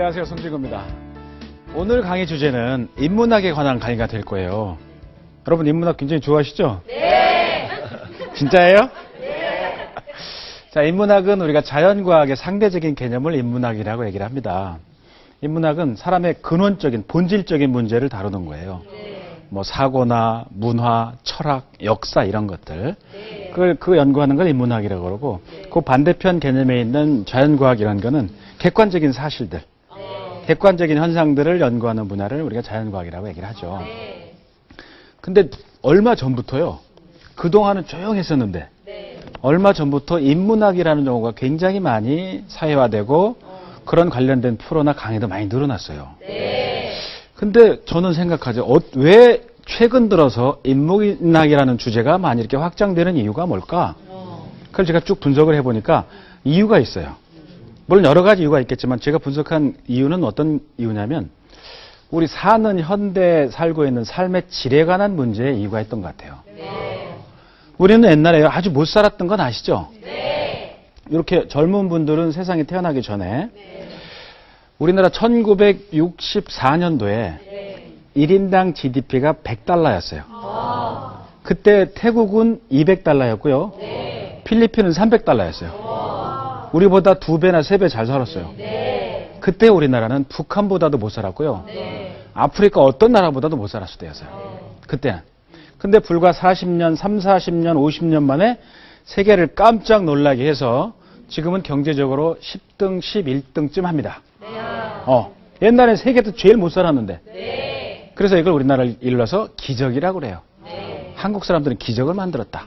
안녕하세요. 송진구입니다. 오늘 강의 주제는 인문학에 관한 강의가 될 거예요. 여러분 인문학 굉장히 좋아하시죠? 네! 진짜예요? 네! 자, 인문학은 우리가 자연과학의 상대적인 개념을 인문학이라고 얘기를 합니다. 인문학은 사람의 근원적인, 본질적인 문제를 다루는 거예요. 뭐 사고나 문화, 철학, 역사 이런 것들. 그 연구하는 걸 인문학이라고 그러고, 그 반대편 개념에 있는 자연과학 이런 거는 객관적인 사실들, 객관적인 현상들을 연구하는 분야를 우리가 자연과학이라고 얘기를 하죠. 근데 얼마 전부터요, 그동안은 조용했었는데, 얼마 전부터 인문학이라는 용어가 굉장히 많이 사회화되고, 그런 관련된 프로나 강의도 많이 늘어났어요. 근데 저는 생각하죠. 왜 최근 들어서 인문학이라는 주제가 많이 이렇게 확장되는 이유가 뭘까? 그걸 제가 쭉 분석을 해보니까 이유가 있어요. 물론 여러 가지 이유가 있겠지만 제가 분석한 이유는 어떤 이유냐면 우리 사는 현대에 살고 있는 삶의 질에 관한 문제에 이유가 있던 것 같아요. 우리는 옛날에 아주 못 살았던 건 아시죠? 이렇게 젊은 분들은 세상에 태어나기 전에 우리나라 1964년도에 1인당 GDP가 100달러였어요. 그때 태국은 200달러였고요. 필리핀은 300달러였어요. 우리보다 2배나 3배 잘 살았어요. 그때 우리나라는 북한보다도 못 살았고요. 아프리카 어떤 나라보다도 못 살았을 때였어요. 그때는. 근데 불과 40년, 40년, 50년 만에 세계를 깜짝 놀라게 해서 지금은 경제적으로 10등, 11등쯤 합니다. 옛날엔 세계에서 제일 못 살았는데. 그래서 이걸 우리나라를 일러서 기적이라고 그래요. 한국 사람들은 기적을 만들었다.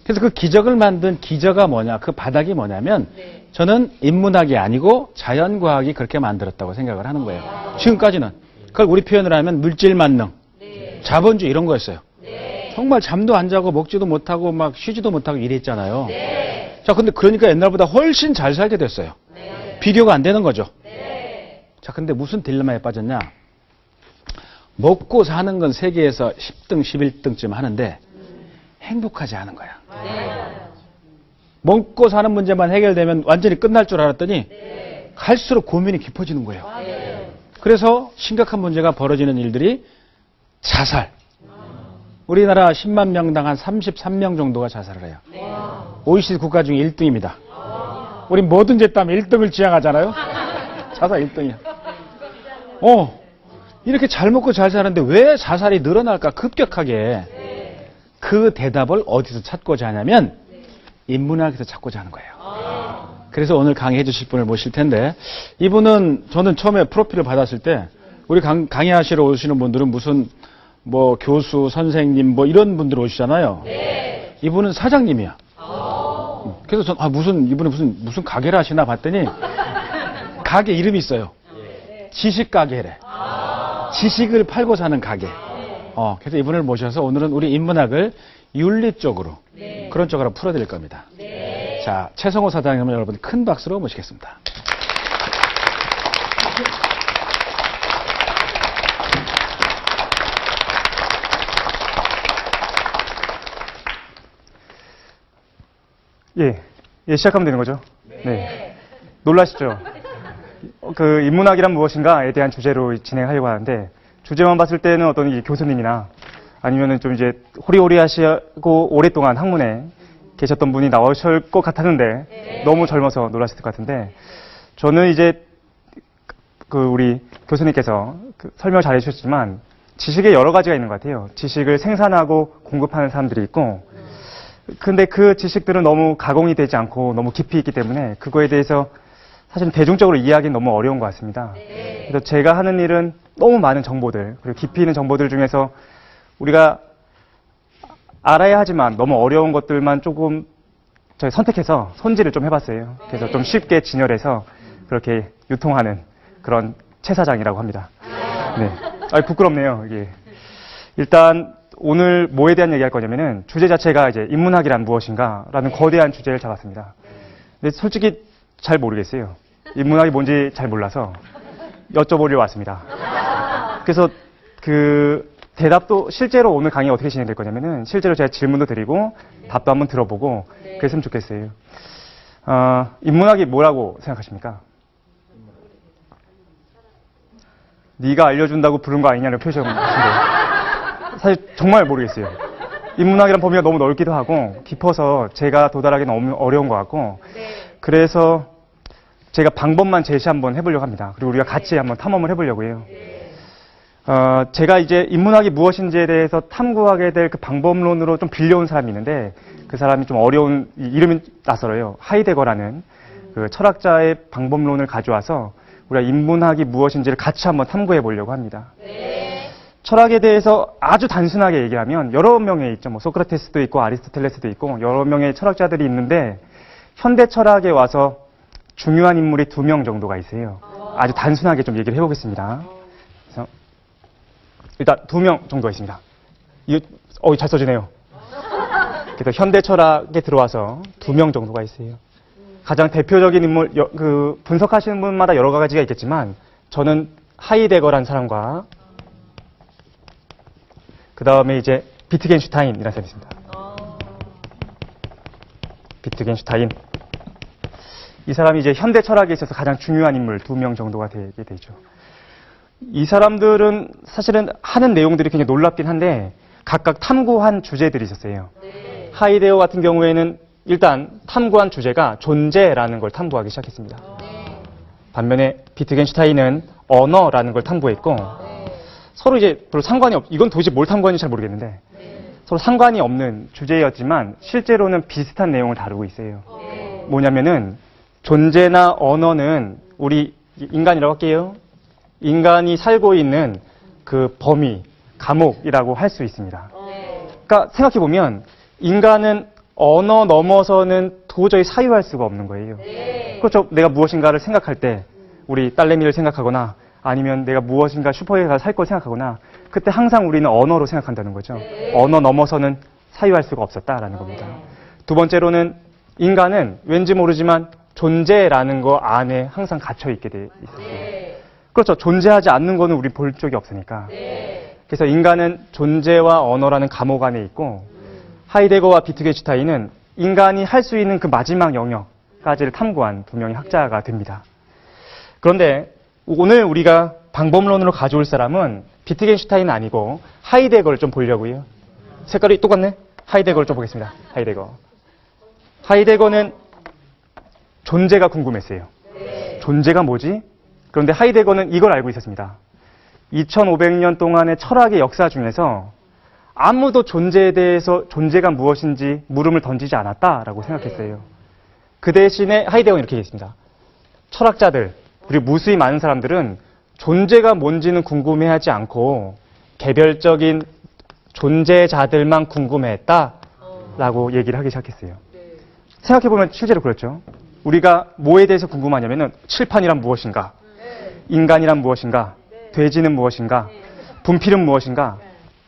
그래서 그 기적을 만든 기저가 뭐냐, 그 바닥이 뭐냐면 저는 인문학이 아니고 자연과학이 그렇게 만들었다고 생각을 하는 거예요. 지금까지는. 그걸 우리 표현을 하면 물질 만능, 자본주의 이런 거였어요. 정말 잠도 안 자고 먹지도 못하고 막 쉬지도 못하고 이랬잖아요. 자, 근데 그러니까 옛날보다 훨씬 잘 살게 됐어요. 비교가 안 되는 거죠. 자, 근데 무슨 딜레마에 빠졌냐? 먹고 사는 건 세계에서 10등, 11등쯤 하는데 행복하지 않은 거야. 먹고 사는 문제만 해결되면 완전히 끝날 줄 알았더니 갈수록 고민이 깊어지는 거예요. 그래서 심각한 문제가 벌어지는 일들이 자살. 우리나라 10만 명당 한 33명 정도가 자살을 해요. OECD 국가 중에 1등입니다. 우리 뭐든지 했다면 1등을 지향하잖아요. 자살 1등이야. 이렇게 잘 먹고 잘 사는데 왜 자살이 늘어날까 급격하게. 그 대답을 어디서 찾고자 하냐면 인문학에서 찾고자 하는 거예요. 그래서 오늘 강의해 주실 분을 모실 텐데, 이분은 저는 처음에 프로필을 받았을 때 우리 강의하시러 오시는 분들은 무슨 뭐 교수, 선생님 뭐 이런 분들 오시잖아요. 이분은 사장님이야. 그래서 전 이분이 무슨 가게를 하시나 봤더니 가게 이름이 있어요. 지식 가게래. 지식을 팔고 사는 가게. 그래서 이분을 모셔서 오늘은 우리 인문학을 윤리 쪽으로 그런 쪽으로 풀어드릴 겁니다. 자, 최성호 사장님을 여러분 큰 박수로 모시겠습니다. 시작하면 되는 거죠? 네. 놀라시죠? 그 인문학이란 무엇인가에 대한 주제로 진행하려고 하는데, 주제만 봤을 때는 어떤 교수님이나 아니면은 좀 이제 호리호리하시고 오랫동안 학문에 계셨던 분이 나오실 것 같았는데, 너무 젊어서 놀라셨을 것 같은데, 저는 이제 우리 교수님께서 설명 잘 해주셨지만 지식에 여러 가지가 있는 것 같아요. 지식을 생산하고 공급하는 사람들이 있고, 근데 그 지식들은 너무 가공이 되지 않고 너무 깊이 있기 때문에 그거에 대해서 사실은 대중적으로 이해하기는 너무 어려운 것 같습니다. 그래서 제가 하는 일은 너무 많은 정보들, 그리고 깊이 있는 정보들 중에서 우리가 알아야 하지만 너무 어려운 것들만 조금 선택해서 손질을 좀 해봤어요. 그래서 좀 쉽게 진열해서 그렇게 유통하는 그런 채사장이라고 합니다. 네. 부끄럽네요, 이게. 일단 오늘 뭐에 대한 얘기할 거냐면은 주제 자체가 이제 인문학이란 무엇인가라는 거대한 주제를 잡았습니다. 근데 솔직히 잘 모르겠어요. 인문학이 뭔지 잘 몰라서 여쭤보려 왔습니다. 그래서 대답도 실제로 오늘 강의 어떻게 진행될 거냐면은 실제로 제가 질문도 드리고 답도 한번 들어보고 그랬으면 좋겠어요. 인문학이 뭐라고 생각하십니까? 네가 알려준다고 부른 거 아니냐는 표시인데 사실 정말 모르겠어요. 인문학이란 범위가 너무 넓기도 하고 깊어서 제가 도달하기는 너무 어려운 것 같고 그래서 제가 방법만 제시 한번 해보려고 합니다. 그리고 우리가 같이 한번 탐험을 해보려고 해요. 제가 이제 인문학이 무엇인지에 대해서 탐구하게 될 그 방법론으로 좀 빌려온 사람이 있는데 그 사람이 좀 어려운 이름이 낯설어요. 하이데거라는 그 철학자의 방법론을 가져와서 우리가 인문학이 무엇인지를 같이 한번 탐구해 보려고 합니다. 철학에 대해서 아주 단순하게 얘기하면 여러 명의 있죠. 뭐 소크라테스도 있고 아리스토텔레스도 있고 여러 명의 철학자들이 있는데 현대 철학에 와서 중요한 인물이 2명 정도가 있어요. 아주 단순하게 좀 얘기를 해보겠습니다. 그래서 일단 2명 정도가 있습니다. 이거 잘 써지네요. 그래서 현대 철학에 들어와서 2명 정도가 있어요. 가장 대표적인 인물, 분석하시는 분마다 여러 가지가 있겠지만 저는 하이데거라는 사람과 그 다음에 이제 비트겐슈타인이라는 사람이 있습니다. 비트겐슈타인. 이 사람이 이제 현대 철학에 있어서 가장 중요한 인물 2명 정도가 되게 되죠. 이 사람들은 사실은 하는 내용들이 굉장히 놀랍긴 한데 각각 탐구한 주제들이 있었어요. 하이데거 같은 경우에는 일단 탐구한 주제가 존재라는 걸 탐구하기 시작했습니다. 반면에 비트겐슈타인은 언어라는 걸 탐구했고 서로 이제 별로 상관이 이건 도대체 뭘 탐구하는지 잘 모르겠는데 서로 상관이 없는 주제였지만 실제로는 비슷한 내용을 다루고 있어요. 뭐냐면은 존재나 언어는 우리 인간이라고 할게요. 인간이 살고 있는 그 범위, 감옥이라고 할 수 있습니다. 그러니까 생각해보면 인간은 언어 넘어서는 도저히 사유할 수가 없는 거예요. 그렇죠. 내가 무엇인가를 생각할 때 우리 딸내미를 생각하거나 아니면 내가 무엇인가 슈퍼에 가서 살 걸 생각하거나 그때 항상 우리는 언어로 생각한다는 거죠. 언어 넘어서는 사유할 수가 없었다라는 겁니다. 두 번째로는 인간은 왠지 모르지만 존재라는 거 안에 항상 갇혀 있게 돼 있어요. 그렇죠. 존재하지 않는 거는 우리 볼 적이 없으니까. 그래서 인간은 존재와 언어라는 감옥 안에 있고 하이데거와 비트겐슈타인은 인간이 할 수 있는 그 마지막 영역까지를 탐구한 2명의 학자가 됩니다. 그런데 오늘 우리가 방법론으로 가져올 사람은 비트겐슈타인은 아니고 하이데거를 좀 보려고요. 색깔이 똑같네? 하이데거를 좀 보겠습니다. 하이데거. 하이데거는 존재가 궁금했어요. 존재가 뭐지? 그런데 하이데거는 이걸 알고 있었습니다. 2500년 동안의 철학의 역사 중에서 아무도 존재에 대해서 존재가 무엇인지 물음을 던지지 않았다라고 생각했어요. 그 대신에 하이데거는 이렇게 얘기했습니다. 철학자들, 그리고 무수히 많은 사람들은 존재가 뭔지는 궁금해하지 않고 개별적인 존재자들만 궁금해했다라고 얘기를 하기 시작했어요. 생각해보면 실제로 그렇죠. 우리가 뭐에 대해서 궁금하냐면은 칠판이란 무엇인가, 인간이란 무엇인가, 돼지는 무엇인가, 분필은 무엇인가,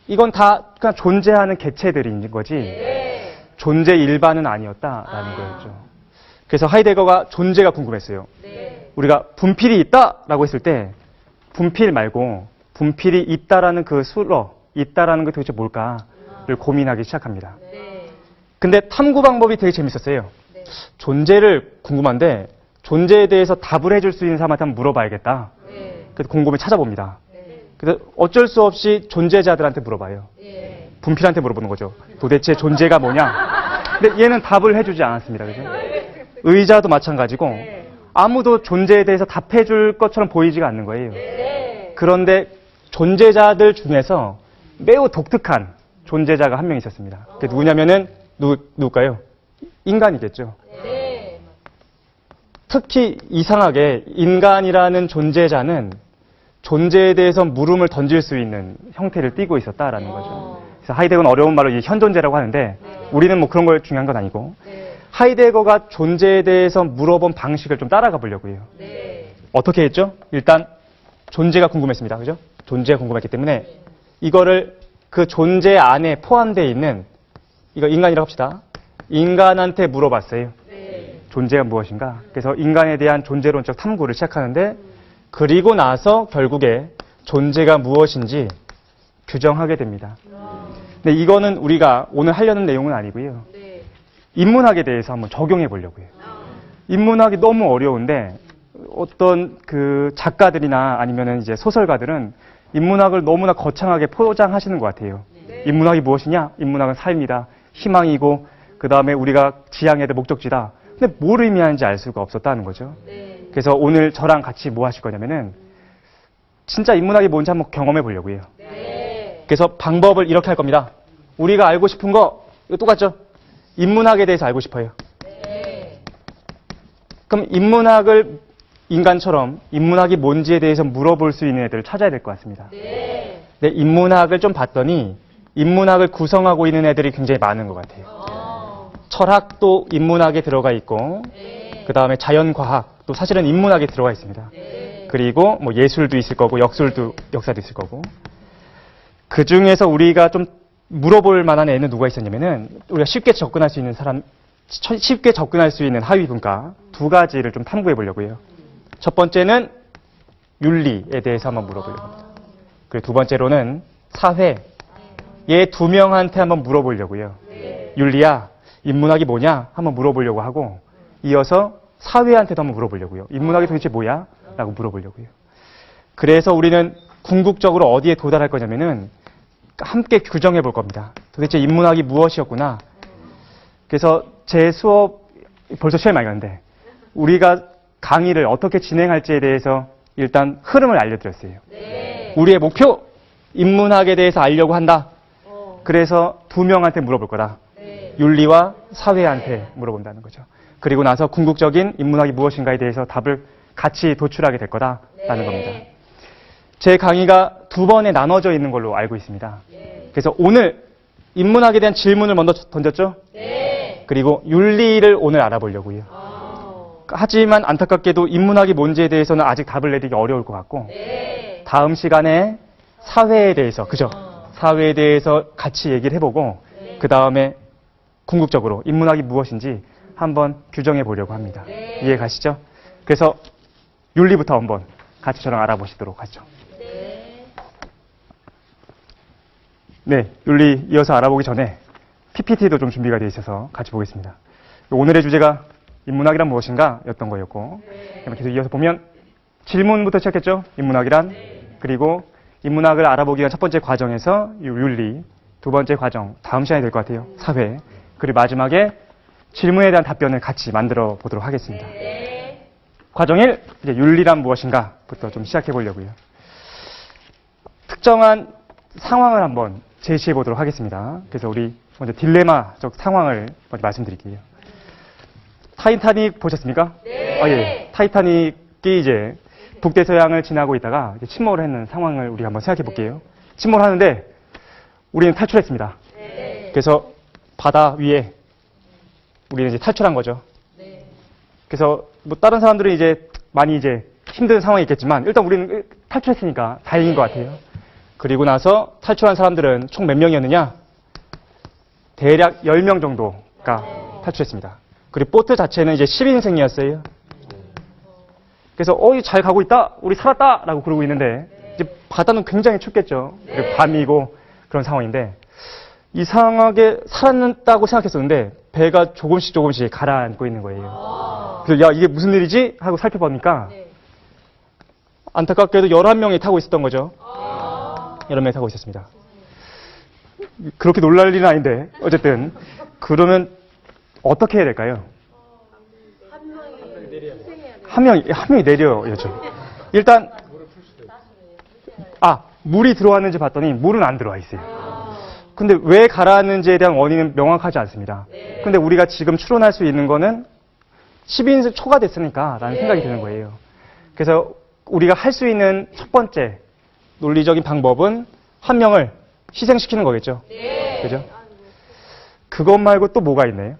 이건 다 그냥 존재하는 객체들인 거지 존재 일반은 아니었다라는 거였죠. 그래서 하이데거가 존재가 궁금했어요. 우리가 분필이 있다라고 했을 때 분필 말고 분필이 있다라는 그 술어, 있다라는 게 도대체 뭘까를 고민하기 시작합니다. 근데 탐구 방법이 되게 재밌었어요. 존재를 궁금한데 존재에 대해서 답을 해줄 수 있는 사람한테 한번 물어봐야겠다. 그래서 곰곰이 찾아봅니다. 그래서 어쩔 수 없이 존재자들한테 물어봐요. 분필한테 물어보는 거죠. 도대체 존재가 뭐냐? 근데 얘는 답을 해주지 않았습니다. 그죠? 의자도 마찬가지고 아무도 존재에 대해서 답해줄 것처럼 보이지가 않는 거예요. 그런데 존재자들 중에서 매우 독특한 존재자가 한 명 있었습니다. 그게 누구냐면은 누굴까요? 인간이겠죠. 특히 이상하게 인간이라는 존재자는 존재에 대해서 물음을 던질 수 있는 형태를 띠고 있었다라는 거죠. 그래서 하이데거는 어려운 말로 현존재라고 하는데 우리는 뭐 그런 걸 중요한 건 아니고 하이데거가 존재에 대해서 물어본 방식을 좀 따라가 보려고 해요. 어떻게 했죠? 일단 존재가 궁금했습니다. 그죠? 존재가 궁금했기 때문에 이거를 그 존재 안에 포함되어 있는 이거 인간이라고 합시다. 인간한테 물어봤어요. 존재가 무엇인가? 그래서 인간에 대한 존재론적 탐구를 시작하는데 그리고 나서 결국에 존재가 무엇인지 규정하게 됩니다. 근데 이거는 우리가 오늘 하려는 내용은 아니고요. 인문학에 대해서 한번 적용해 보려고 해요. 인문학이 너무 어려운데 어떤 그 작가들이나 아니면은 이제 소설가들은 인문학을 너무나 거창하게 포장하시는 것 같아요. 인문학이 무엇이냐? 인문학은 삶이다. 희망이고, 그 다음에 우리가 지향해야 될 목적지다. 근데 뭘 의미하는지 알 수가 없었다는 거죠. 그래서 오늘 저랑 같이 뭐 하실 거냐면은, 진짜 인문학이 뭔지 한번 경험해 보려고요. 그래서 방법을 이렇게 할 겁니다. 우리가 알고 싶은 거, 이거 똑같죠? 인문학에 대해서 알고 싶어요. 그럼 인문학을 인간처럼 인문학이 뭔지에 대해서 물어볼 수 있는 애들을 찾아야 될 것 같습니다. 근데 인문학을 좀 봤더니 인문학을 구성하고 있는 애들이 굉장히 많은 것 같아요. 철학도 인문학에 들어가 있고, 그 다음에 자연과학도 사실은 인문학에 들어가 있습니다. 그리고 뭐 예술도 있을 거고, 역사도 있을 거고. 그 중에서 우리가 좀 물어볼 만한 애는 누가 있었냐면은, 우리가 쉽게 접근할 수 있는 하위 분과 두 가지를 좀 탐구해 보려고 해요. 첫 번째는 윤리에 대해서 한번 물어보려고 합니다. 그리고 두 번째로는 사회. 얘 두 명한테 한번 물어보려고요. 윤리야, 인문학이 뭐냐? 한번 물어보려고 하고, 이어서 사회한테도 한번 물어보려고요. 인문학이 도대체 뭐야? 라고 물어보려고요. 그래서 우리는 궁극적으로 어디에 도달할 거냐면은, 함께 규정해 볼 겁니다. 도대체 인문학이 무엇이었구나. 그래서 제 수업, 벌써 시간이 많이 갔는데, 우리가 강의를 어떻게 진행할지에 대해서 일단 흐름을 알려드렸어요. 우리의 목표, 인문학에 대해서 알려고 한다. 그래서 두 명한테 물어볼 거다. 윤리와 사회한테 물어본다는 거죠. 그리고 나서 궁극적인 인문학이 무엇인가에 대해서 답을 같이 도출하게 될 거다라는 겁니다. 제 강의가 두 번에 나눠져 있는 걸로 알고 있습니다. 그래서 오늘 인문학에 대한 질문을 먼저 던졌죠? 그리고 윤리를 오늘 알아보려고요. 하지만 안타깝게도 인문학이 뭔지에 대해서는 아직 답을 내리기 어려울 것 같고, 다음 시간에 사회에 대해서, 그죠? 사회에 대해서 같이 얘기를 해보고, 그 다음에 궁극적으로 인문학이 무엇인지 한번 규정해 보려고 합니다. 이해 가시죠? 그래서 윤리부터 한번 같이 저랑 알아보시도록 하죠. 네, 윤리 이어서 알아보기 전에 PPT도 좀 준비가 되어 있어서 같이 보겠습니다. 오늘의 주제가 인문학이란 무엇인가 였던 거였고, 계속 이어서 보면 질문부터 시작했죠. 인문학이란. 그리고 인문학을 알아보기 위한 첫 번째 과정에서 윤리, 두 번째 과정, 다음 시간이 될 것 같아요. 사회. 그리고 마지막에 질문에 대한 답변을 같이 만들어 보도록 하겠습니다. 과정 1, 이제 윤리란 무엇인가부터 좀 시작해 보려고요. 특정한 상황을 한번 제시해 보도록 하겠습니다. 그래서 우리 먼저 딜레마적 상황을 먼저 말씀드릴게요. 타이타닉 보셨습니까? 예. 타이타닉이 이제 북대서양을 지나고 있다가 이제 침몰을 했는 상황을 우리가 한번 생각해 볼게요. 침몰하는데 우리는 탈출했습니다. 그래서 바다 위에 우리는 이제 탈출한 거죠. 그래서 뭐 다른 사람들은 이제 많이 이제 힘든 상황이 있겠지만 일단 우리는 탈출했으니까 다행인 것 같아요. 그리고 나서 탈출한 사람들은 총 몇 명이었느냐? 대략 10명 정도가 탈출했습니다. 그리고 보트 자체는 이제 10인승이었어요. 그래서 잘 가고 있다, 우리 살았다 라고 그러고 있는데 이제 바다는 굉장히 춥겠죠. 그리고 밤이고 그런 상황인데 이상하게 살았다고 생각했었는데 배가 조금씩 가라앉고 있는 거예요. 그래서 야, 이게 무슨 일이지? 하고 살펴보니까 안타깝게도 11명이 타고 있었던 거죠. 11명이 타고 있었습니다. 그렇게 놀랄 일은 아닌데 어쨌든 그러면 어떻게 해야 될까요? 한 명이 내려야죠. 일단 물이 들어왔는지 봤더니 물은 안 들어와 있어요. 근데 왜 가라앉는지에 대한 원인은 명확하지 않습니다. 근데 우리가 지금 추론할 수 있는 거는 10인 초과됐으니까 라는 생각이 드는 거예요. 그래서 우리가 할 수 있는 첫 번째 논리적인 방법은 한 명을 희생시키는 거겠죠. 그죠? 그것 말고 또 뭐가 있나요?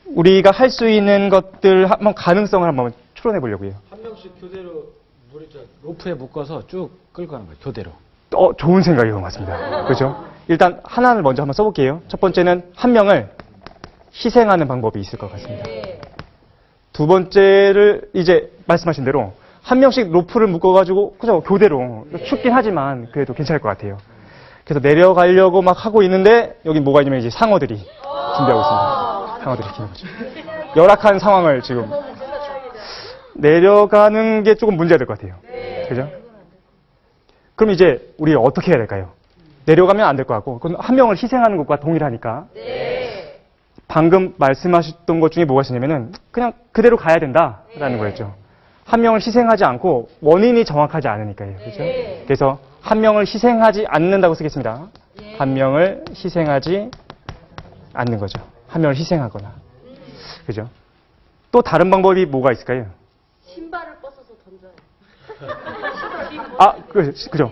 우리가 할 수 있는 것들 한번 가능성을 한번 추론해 보려고요. 한 명씩 교대로 로프에 묶어서 쭉 끌고 가는 거예요. 교대로. 좋은 생각인 것 같습니다. 그렇죠? 일단 하나를 먼저 한번 써볼게요. 첫 번째는 한 명을 희생하는 방법이 있을 것 같습니다. 두 번째를 이제 말씀하신 대로 한 명씩 로프를 묶어가지고 그죠? 교대로 춥긴 하지만 그래도 괜찮을 것 같아요. 그래서 내려가려고 막 하고 있는데 여기 뭐가 있냐면 이제 상어들이 준비하고 있습니다. 상어들이 기는 거죠. 열악한 상황을 지금 내려가는 게 조금 문제가 될 것 같아요. 그죠? 그럼 이제 우리 어떻게 해야 될까요? 내려가면 안 될 것 같고, 그건 한 명을 희생하는 것과 동일하니까. 방금 말씀하셨던 것 중에 뭐가 있었냐면은 그냥 그대로 가야 된다라는 거였죠. 한 명을 희생하지 않고 원인이 정확하지 않으니까요. 그죠? 그래서 한 명을 희생하지 않는다고 쓰겠습니다. 한 명을 희생하지 않는 거죠. 한 명을 희생하거나. 그죠? 또 다른 방법이 뭐가 있을까요? 신발을 벗어서 던져요. 아, 그죠.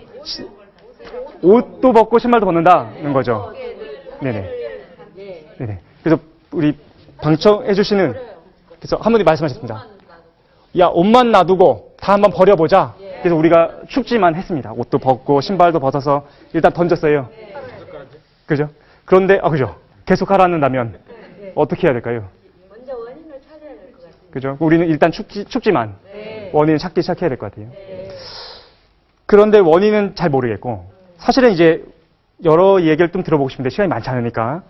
옷도 벗고 신발도 벗는다는 거죠. 네네. 네네. 그래서 우리 방청해 주시는, 그래서 한 분이 말씀하셨습니다. 야, 옷만 놔두고 다 한번 버려보자. 그래서 우리가 축지만 했습니다. 옷도 벗고 신발도 벗어서 일단 던졌어요. 그죠? 그런데, 그죠. 계속 하라는다면 어떻게 해야 될까요? 먼저 원인을 찾아야 될 것 같아요. 그죠? 우리는 일단 축지만 원인을 찾기 시작해야 될 것 같아요. 그런데 원인은 잘 모르겠고, 사실은 이제 여러 얘기를 좀 들어보고 싶은데 시간이 많지 않으니까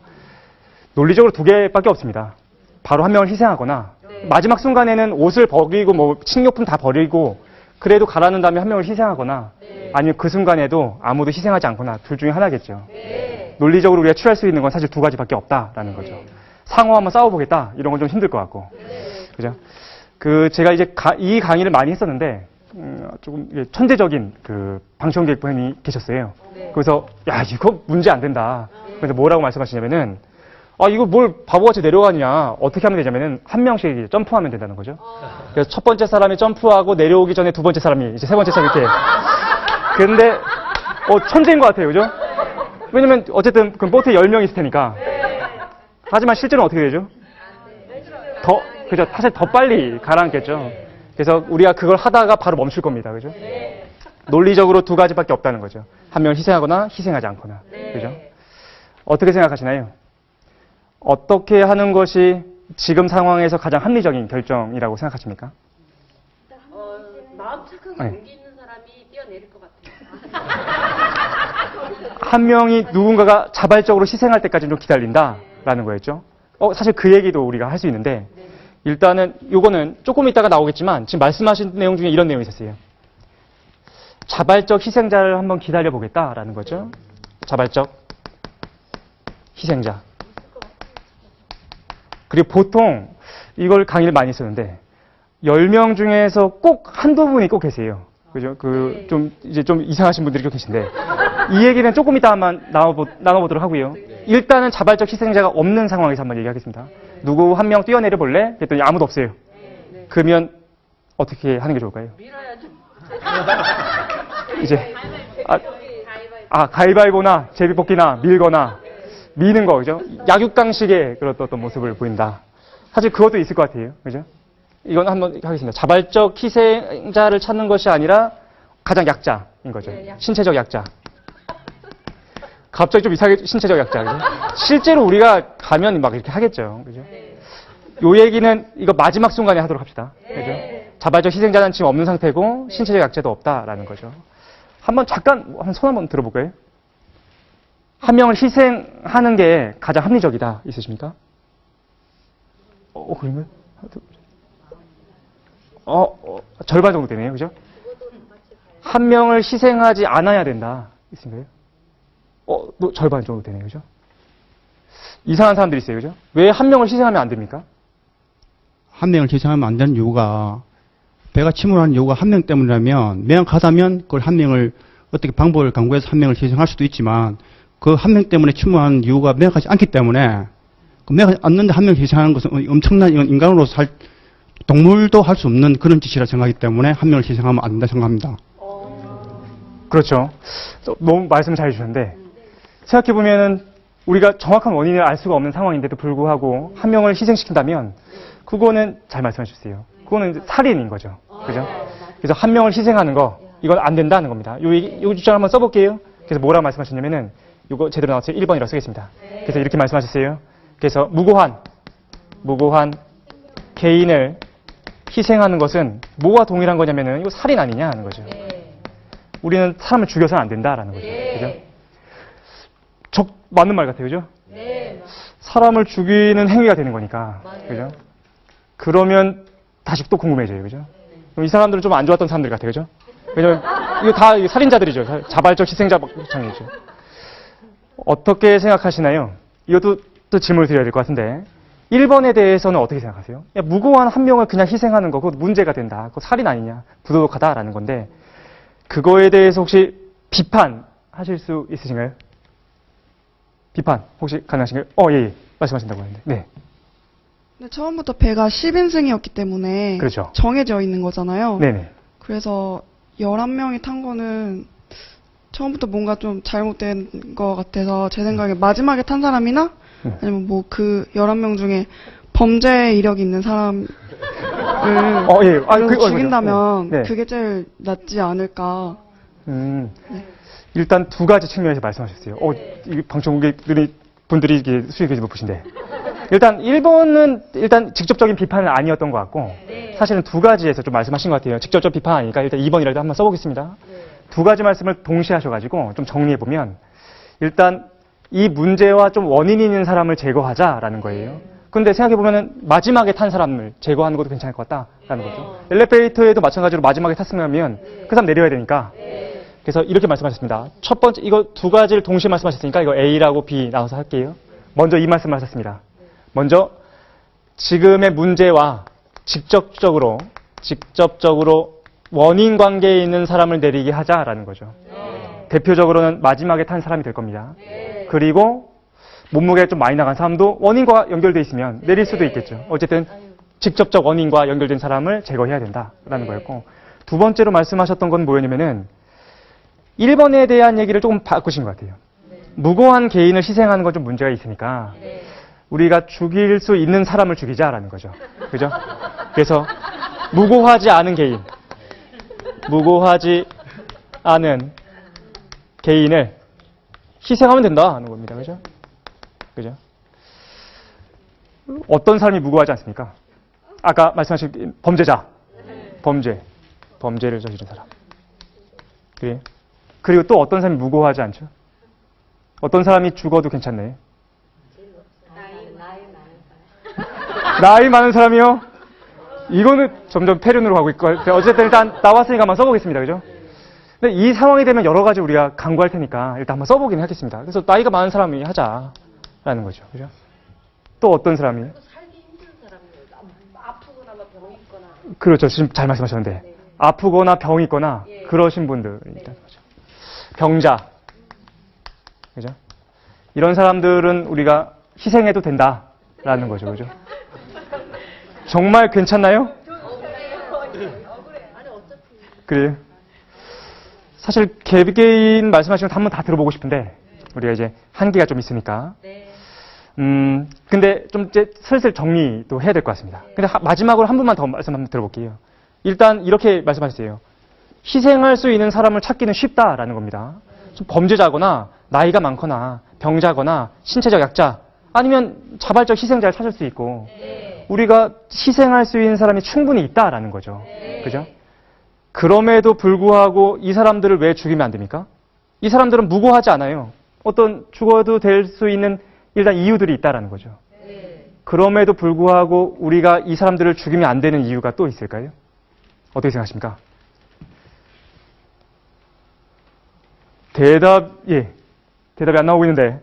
논리적으로 두 개밖에 없습니다. 바로 한 명을 희생하거나, 마지막 순간에는 옷을 버리고 뭐 식료품 다 버리고 그래도 가라는 다음에 한 명을 희생하거나, 아니면 그 순간에도 아무도 희생하지 않거나, 둘 중에 하나겠죠. 논리적으로 우리가 취할 수 있는 건 사실 두 가지밖에 없다라는 거죠. 상호 한번 싸워보겠다, 이런 건 좀 힘들 것 같고. 그죠? 제가 이제 이 강의를 많이 했었는데, 조금 천재적인 방청객분이 계셨어요. 그래서, 야, 이거 문제 안 된다. 그래서 뭐라고 말씀하시냐면은, 이거 뭘 바보같이 내려가냐. 어떻게 하면 되냐면은, 한 명씩 점프하면 된다는 거죠. 그래서 첫 번째 사람이 점프하고 내려오기 전에 두 번째 사람이, 이제 세 번째 사람이 이렇게. 근데, 천재인 것 같아요. 그죠? 왜냐면, 어쨌든, 그 보트에 10명이 있을 테니까. 하지만 실제로는 어떻게 되죠? 그죠? 사실 더 빨리 가라앉겠죠. 그래서 우리가 그걸 하다가 바로 멈출 겁니다. 그죠? 논리적으로 두 가지밖에 없다는 거죠. 한 명을 희생하거나 희생하지 않거나. 그죠? 어떻게 생각하시나요? 어떻게 하는 것이 지금 상황에서 가장 합리적인 결정이라고 생각하십니까? 마음 착하게 용기 있는 사람이 뛰어내릴 것 같아요. 한 명이 누군가가 자발적으로 희생할 때까지 좀 기다린다라는 거였죠. 사실 그 얘기도 우리가 할 수 있는데, 일단은 요거는 조금 이따가 나오겠지만 지금 말씀하신 내용 중에 이런 내용이 있었어요. 자발적 희생자를 한번 기다려 보겠다라는 거죠. 자발적 희생자. 그리고 보통 이걸 강의를 많이 쓰는데 10명 중에서 꼭 한두 분이 꼭 계세요. 그죠? 좀 이상하신 분들이 좀 계신데, 이 얘기는 조금 이따 한번 나눠보도록 하고요. 일단은 자발적 희생자가 없는 상황에서 한번 얘기하겠습니다. 누구 한 명 뛰어내려 볼래? 그랬더니 아무도 없어요. 그러면 어떻게 하는 게 좋을까요? 밀어야죠. 이제 가위바위보나 제비뽑기나 밀거나 미는 거, 그죠? 약육강식의 그런 어떤 모습을 보인다. 사실 그것도 있을 것 같아요. 그죠? 이건 한번 하겠습니다. 자발적 희생자를 찾는 것이 아니라 가장 약자인 거죠. 신체적 약자. 갑자기 좀 이상하게 신체적 약자. 그죠? 실제로 우리가 가면 막 이렇게 하겠죠. 그죠? 요 얘기는 이거 마지막 순간에 하도록 합시다. 그죠? 자발적 희생자는 지금 없는 상태고 신체적 약자도 없다라는 거죠. 잠깐 손 한번 들어볼까요? 한 명을 희생하는 게 가장 합리적이다. 있으십니까? 그러면? 절반 정도 되네요. 그죠? 한 명을 희생하지 않아야 된다. 있으신가요? 절반 정도 되네요. 그죠? 이상한 사람들이 있어요. 그죠? 왜 한 명을 희생하면 안 됩니까? 한 명을 희생하면 안 되는 이유가, 배가 침몰하는 이유가 한 명 때문이라면, 명확하다면 그걸 한 명을 어떻게 방법을 강구해서 한 명을 희생할 수도 있지만, 그 한 명 때문에 침몰하는 이유가 명확하지 않기 때문에, 명확하지 않는데 한 명을 희생하는 것은 엄청난, 이건 인간으로 동물도 할 수 없는 그런 짓이라 생각하기 때문에 한 명을 희생하면 안 된다 생각합니다. 그렇죠. 너무 말씀 잘 해주셨는데, 생각해보면은 우리가 정확한 원인을 알 수가 없는 상황인데도 불구하고 한 명을 희생시킨다면, 그거는 잘 말씀해 주세요. 그거는 이제 살인인 거죠. 그죠? 그래서 한 명을 희생하는 거, 이건 안 된다는 겁니다. 요 주장 한번 써볼게요. 그래서 뭐라고 말씀하셨냐면은, 이거 제대로 나왔어요. 1번이라고 쓰겠습니다. 그래서 이렇게 말씀하셨어요. 그래서 무고한 개인을 희생하는 것은 뭐와 동일한 거냐면은, 이거 살인 아니냐 하는 거죠. 우리는 사람을 죽여서는 안 된다라는 거죠. 그죠? 맞는 말 같아요. 그죠? 사람을 죽이는 행위가 되는 거니까. 그죠? 그러면 다시 또 궁금해져요. 그죠? 그럼 이 사람들은 좀 안 좋았던 사람들 같아요. 그죠? 왜냐면 이거 다 살인자들이죠. 자발적 희생자 장이죠. 어떻게 생각하시나요? 이것도 또 질문을 드려야 될 것 같은데 1번에 대해서는 어떻게 생각하세요? 야, 무고한 한 명을 그냥 희생하는 거 그거 문제가 된다. 그거 살인 아니냐. 부도덕하다라는 건데 그거에 대해서 혹시 비판하실 수 있으신가요? 비판 혹시 가능하신가요? 예. 말씀하신다고 하는데. 네. 근데 처음부터 배가 10인승이었기 때문에 그렇죠. 정해져 있는 거잖아요. 네네. 그래서 11명이 탄 거는 처음부터 뭔가 좀 잘못된 것 같아서 제 생각에 마지막에 탄 사람이나 아니면 뭐 그 11명 중에 범죄 이력이 있는 사람을 예. 죽인다면 네. 그게 제일 낫지 않을까. 일단 두 가지 측면에서 말씀하셨어요. 이 방청객분들이 이게 수익이 높으신데. 일단 1번은 일단 직접적인 비판은 아니었던 것 같고 사실은 두 가지에서 좀 말씀하신 것 같아요. 직접적 비판 아니니까 일단 2번이라도 한번 써보겠습니다. 두 가지 말씀을 동시에 하셔가지고 좀 정리해보면 일단 이 문제와 좀 원인이 있는 사람을 제거하자라는 거예요. 근데 생각해보면 마지막에 탄 사람을 제거하는 것도 괜찮을 것 같다라는 거죠. 엘리베이터에도 마찬가지로 마지막에 탔으면 그 사람 내려야 되니까 그래서 이렇게 말씀하셨습니다. 첫 번째 이거 두 가지를 동시에 말씀하셨으니까 이거 A라고 B 나눠서 할게요. 먼저 이 말씀을 하셨습니다. 먼저 지금의 문제와 직접적으로 원인 관계에 있는 사람을 내리게 하자라는 거죠. 대표적으로는 마지막에 탄 사람이 될 겁니다. 그리고 몸무게가 좀 많이 나간 사람도 원인과 연결되어 있으면 내릴 수도 있겠죠. 어쨌든 직접적 원인과 연결된 사람을 제거해야 된다라는 거였고 두 번째로 말씀하셨던 건 뭐였냐면은 1번에 대한 얘기를 조금 바꾸신 것 같아요. 무고한 개인을 희생하는 건 좀 문제가 있으니까 우리가 죽일 수 있는 사람을 죽이자라는 거죠. 그죠? 그래서 무고하지 않은 개인을 희생하면 된다 하는 겁니다. 그죠? 그죠? 어떤 사람이 무고하지 않습니까? 아까 말씀하신 범죄자. 범죄를 저지른 사람. 그리고 또 어떤 사람이 무고하지 않죠? 어떤 사람이 죽어도 괜찮네. 나이 많은 사람이요? 이거는 점점 폐륜으로 가고 있고 어쨌든 일단 나왔으니까 한번 써보겠습니다. 그죠? 근데 이 상황이 되면 여러 가지 우리가 강구할 테니까 일단 한번 써보긴 하겠습니다. 그래서 나이가 많은 사람이 하자라는 거죠. 그죠? 또 어떤 사람이? 살기 힘든 사람이에요. 아프거나 뭐 병이 있거나. 그렇죠. 지금 잘 말씀하셨는데 아프거나 병이 있거나 그러신 분들 일단 거죠. 병자. 그죠? 이런 사람들은 우리가 희생해도 된다라는 거죠. 그죠? 정말 괜찮나요? 그래요. 사실 개개인 말씀하시는 거 한번 다 들어보고 싶은데 우리가 이제 한계가 좀 있으니까. 근데 좀 이제 슬슬 정리도 해야 될 것 같습니다. 근데 마지막으로 한 분만 더 말씀 한번 들어볼게요. 일단 이렇게 말씀하셨어요. 희생할 수 있는 사람을 찾기는 쉽다라는 겁니다. 좀 범죄자거나 나이가 많거나 병자거나 신체적 약자 아니면 자발적 희생자를 찾을 수 있고 우리가 희생할 수 있는 사람이 충분히 있다라는 거죠. 그죠? 그럼에도 불구하고 이 사람들을 왜 죽이면 안 됩니까? 이 사람들은 무고하지 않아요. 어떤 죽어도 될 수 있는 일단 이유들이 있다라는 거죠. 그럼에도 불구하고 우리가 이 사람들을 죽이면 안 되는 이유가 또 있을까요? 어떻게 생각하십니까? 대답이 안 나오고 있는데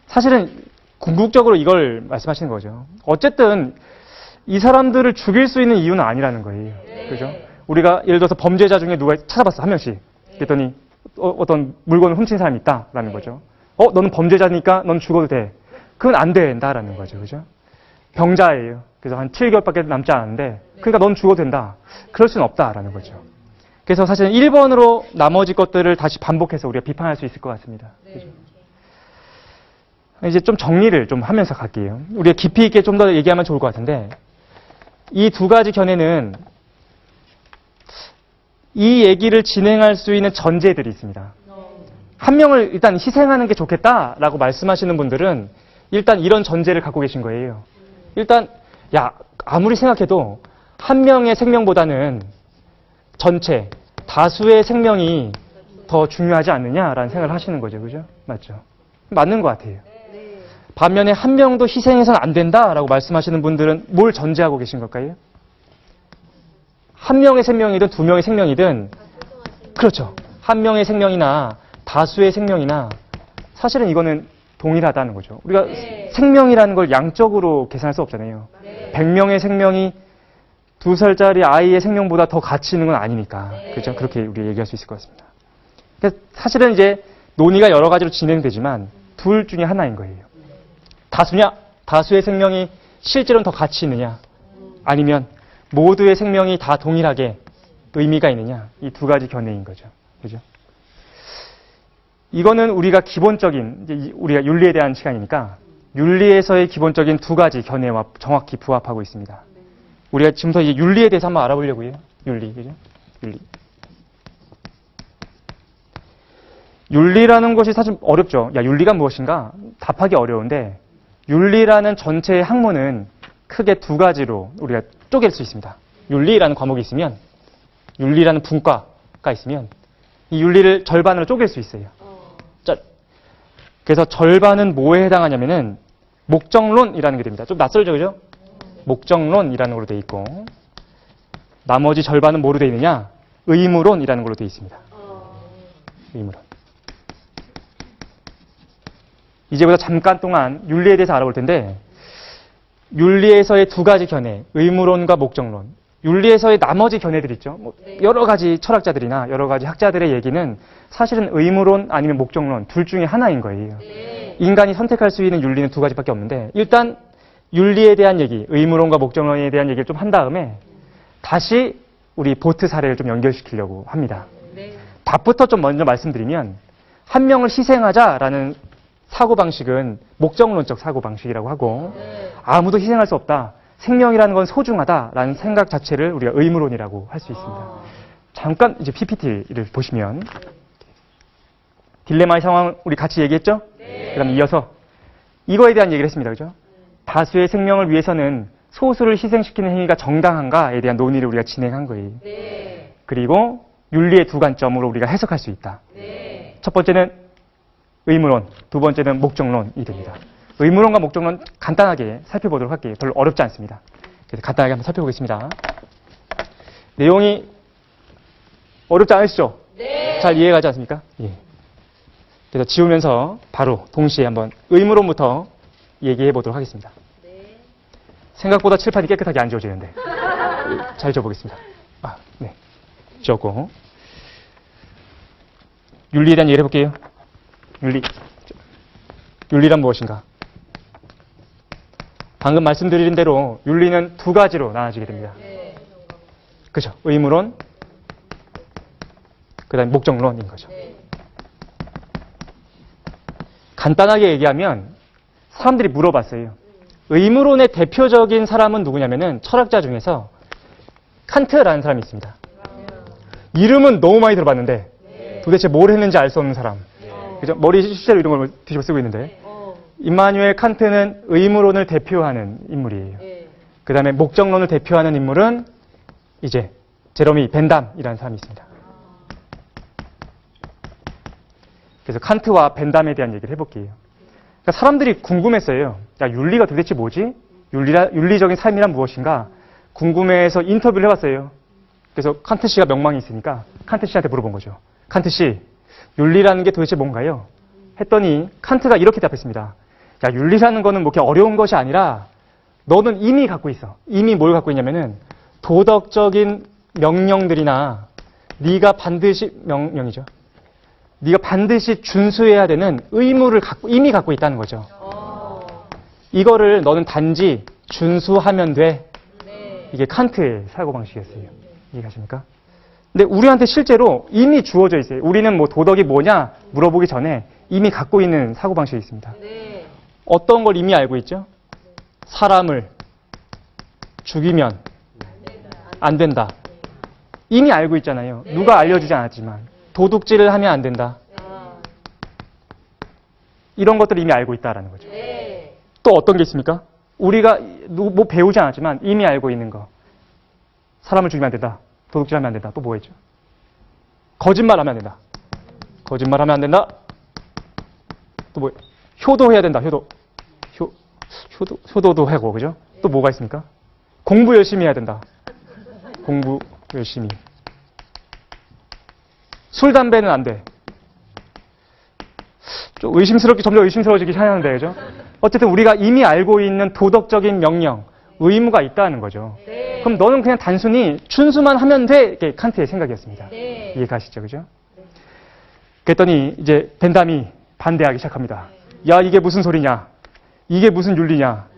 사실은 궁극적으로 이걸 말씀하시는 거죠. 어쨌든 이 사람들을 죽일 수 있는 이유는 아니라는 거예요. 그죠? 우리가 예를 들어서 범죄자 중에 누가 찾아봤어, 한 명씩. 그랬더니 어떤 물건을 훔친 사람이 있다라는 거죠. 너는 범죄자니까 넌 죽어도 돼. 그건 안 된다라는 거죠. 그죠? 병자예요. 그래서 한 7개월밖에 남지 않았는데 그러니까 넌 죽어도 된다. 그럴 수는 없다라는 거죠. 그래서 사실은 1번으로 나머지 것들을 다시 반복해서 우리가 비판할 수 있을 것 같습니다. 그죠? 이제 좀 정리를 좀 하면서 갈게요. 우리가 깊이 있게 좀 더 얘기하면 좋을 것 같은데 이 두 가지 견해는 이 얘기를 진행할 수 있는 전제들이 있습니다. 한 명을 일단 희생하는 게 좋겠다라고 말씀하시는 분들은 일단 이런 전제를 갖고 계신 거예요. 일단 아무리 생각해도 한 명의 생명보다는 전체, 다수의 생명이 더 중요하지 않느냐라는 생각을 하시는 거죠. 그죠? 맞죠? 맞는 것 같아요. 반면에 한 명도 희생해서는 안 된다라고 말씀하시는 분들은 뭘 전제하고 계신 걸까요? 한 명의 생명이든 두 명의 생명이든 그렇죠. 한 명의 생명이나 다수의 생명이나 사실은 이거는 동일하다는 거죠. 우리가 생명이라는 걸 양적으로 계산할 수 없잖아요. 100명의 생명이 2살짜리 아이의 생명보다 더 가치 있는 건 아니니까. 그렇죠? 그렇게 우리 얘기할 수 있을 것 같습니다. 그러니까 사실은 이제 논의가 여러 가지로 진행되지만 둘 중에 하나인 거예요. 다수냐? 다수의 생명이 실제로는 더 가치 있느냐? 아니면 모두의 생명이 다 동일하게 의미가 있느냐? 이 두 가지 견해인 거죠. 그죠? 이거는 우리가 기본적인, 이제 우리가 윤리에 대한 시간이니까 윤리에서의 기본적인 두 가지 견해와 정확히 부합하고 있습니다. 우리가 지금부터 이제 윤리에 대해서 한번 알아보려고 해요. 윤리, 그죠? 윤리. 윤리라는 것이 사실 어렵죠. 야, 윤리가 무엇인가? 답하기 어려운데 윤리라는 전체의 학문은 크게 두 가지로 우리가 쪼갤 수 있습니다. 윤리라는 과목이 있으면 윤리라는 분과가 있으면 이 윤리를 절반으로 쪼갤 수 있어요. 자, 그래서 절반은 뭐에 해당하냐면은 목적론이라는 게 됩니다. 좀 낯설죠, 그죠? 목적론이라는 걸로 돼 있고 나머지 절반은 뭐로 돼 있느냐? 의무론이라는 걸로 돼 있습니다. 의무론. 이제부터 잠깐 동안 윤리에 대해서 알아볼 텐데 윤리에서의 두 가지 견해, 의무론과 목적론. 윤리에서의 나머지 견해들 있죠. 뭐 여러 가지 철학자들이나 여러 가지 학자들의 얘기는 사실은 의무론 아니면 목적론 둘 중에 하나인 거예요. 인간이 선택할 수 있는 윤리는 두 가지밖에 없는데 일단 윤리에 대한 얘기, 의무론과 목적론에 대한 얘기를 좀 한 다음에 다시 우리 보트 사례를 좀 연결시키려고 합니다. 답부터 좀 먼저 말씀드리면 한 명을 희생하자라는 사고방식은 목적론적 사고방식이라고 하고 아무도 희생할 수 없다. 생명이라는 건 소중하다라는 생각 자체를 우리가 의무론이라고 할 수 있습니다. 잠깐 이제 PPT를 보시면 딜레마의 상황 우리 같이 얘기했죠? 그다음 이어서 이거에 대한 얘기를 했습니다. 그죠? 다수의 생명을 위해서는 소수를 희생시키는 행위가 정당한가에 대한 논의를 우리가 진행한 거예요. 그리고 윤리의 두 관점으로 우리가 해석할 수 있다. 첫 번째는 의무론, 두 번째는 목적론이 됩니다. 의무론과 목적론 간단하게 살펴보도록 할게요. 별로 어렵지 않습니다. 그래서 간단하게 한번 살펴보겠습니다. 내용이 어렵지 않으시죠? 잘 이해가지 않습니까? 예. 그래서 지우면서 바로 동시에 한번 의무론부터 얘기해 보도록 하겠습니다. 생각보다 칠판이 깨끗하게 안 지워지는데 잘 지워보겠습니다. 네. 지웠고 윤리에 대한 얘기를 해볼게요. 윤리란 무엇인가? 방금 말씀드린 대로 윤리는 두 가지로 나눠지게 됩니다. 그죠? 의무론, 그 다음에 목적론인 거죠. 간단하게 얘기하면 사람들이 물어봤어요. 의무론의 대표적인 사람은 누구냐면은 철학자 중에서 칸트라는 사람이 있습니다. 이름은 너무 많이 들어봤는데 도대체 뭘 했는지 알 수 없는 사람. 그죠? 머리 실제로 이런 걸 뒤집어 쓰고 있는데 임마누엘 칸트는 의무론을 대표하는 인물이에요. 그 다음에 목적론을 대표하는 인물은 이제 제러미 벤담이라는 사람이 있습니다. 그래서 칸트와 벤담에 대한 얘기를 해볼게요. 그러니까 사람들이 궁금했어요. 야, 윤리가 도대체 뭐지? 윤리적인 삶이란 무엇인가? 궁금해서 인터뷰를 해봤어요. 그래서 칸트 씨가 명망이 있으니까 칸트 씨한테 물어본 거죠. 칸트 씨, 윤리라는 게 도대체 뭔가요? 했더니 칸트가 이렇게 답했습니다. 야, 윤리라는 거는 뭐 이렇게 어려운 것이 아니라 너는 이미 갖고 있어. 이미 뭘 갖고 있냐면은 도덕적인 명령들이나 네가 반드시 명령이죠. 네가 반드시 준수해야 되는 의무를 이미 갖고 있다는 거죠. 이거를 너는 단지 준수하면 돼. 이게 칸트의 사고방식이었어요. 이해가십니까? 근데 우리한테 실제로 이미 주어져 있어요. 우리는 뭐 도덕이 뭐냐 물어보기 전에 이미 갖고 있는 사고방식이 있습니다. 어떤 걸 이미 알고 있죠? 사람을 죽이면 안 된다. 이미 알고 있잖아요. 누가 알려주지 않았지만. 도둑질을 하면 안 된다. 이런 것들을 이미 알고 있다라는 거죠. 또 어떤 게 있습니까? 우리가 뭐 배우지 않았지만 이미 알고 있는 거. 사람을 죽이면 안 된다. 도둑질하면 안 된다. 또 뭐 있죠? 거짓말하면 안 된다. 거짓말하면 안 된다. 또 뭐? 효도해야 된다. 효도도 하고 그죠? 또 뭐가 있습니까? 공부 열심히 해야 된다. 공부 열심히. 술, 담배는 안 돼. 좀 점점 의심스러워지기 시작하는데, 그죠? 어쨌든 우리가 이미 알고 있는 도덕적인 명령, 의무가 있다는 거죠. 네. 그럼 너는 그냥 단순히 준수만 하면 돼. 이게 칸트의 생각이었습니다. 네. 이해가시죠, 그죠? 그랬더니 이제 벤담이 반대하기 시작합니다. 야, 이게 무슨 소리냐? 이게 무슨 윤리냐?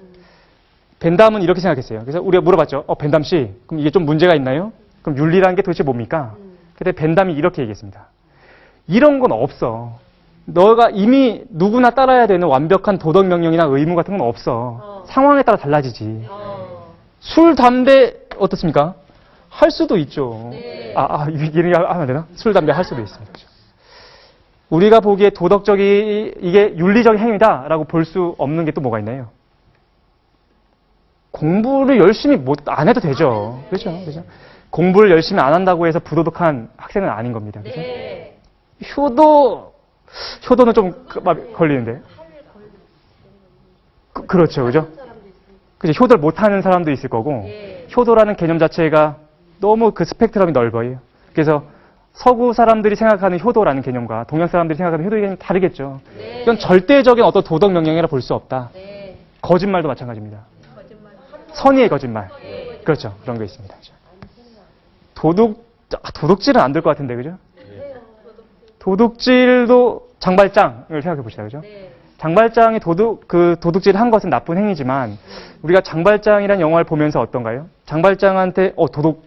벤담은 이렇게 생각했어요. 그래서 우리가 물어봤죠. 벤담 씨, 그럼 이게 좀 문제가 있나요? 그럼 윤리라는 게 도대체 뭡니까? 그때 벤담이 이렇게 얘기했습니다. 이런 건 없어. 너가 이미 누구나 따라야 되는 완벽한 도덕 명령이나 의무 같은 건 없어. 상황에 따라 달라지지. 술, 담배 어떻습니까? 할 수도 있죠. 네. 이게 하면 되나? 술, 담배 할 수도 있습니다. 그렇죠? 우리가 보기에 이게 윤리적 행위다라고 볼 수 없는 게 또 뭐가 있나요? 공부를 열심히 안 해도 되죠. 그렇죠? 그렇죠? 공부를 열심히 안 한다고 해서 부도덕한 학생은 아닌 겁니다. 그렇죠? 네. 효도는 좀 걸리는데. 그렇죠. 그죠? 그죠? 효도를 못하는 사람도 있을 거고, 네. 효도라는 개념 자체가 너무 그 스펙트럼이 넓어요. 그래서 서구 사람들이 생각하는 효도라는 개념과 동양 사람들이 생각하는 효도의 개념이 다르겠죠. 네. 이건 절대적인 어떤 도덕 명령이라 볼 수 없다. 네. 거짓말도 마찬가지입니다. 거짓말. 선의의 거짓말. 네. 그렇죠. 그런 게 있습니다. 도둑질은 안 될 것 같은데, 그죠? 도둑질도 장발장을 생각해 봅시다, 그죠? 네. 장발장이 도둑질 한 것은 나쁜 행위지만, 우리가 장발장이란 영화를 보면서 어떤가요? 장발장한테,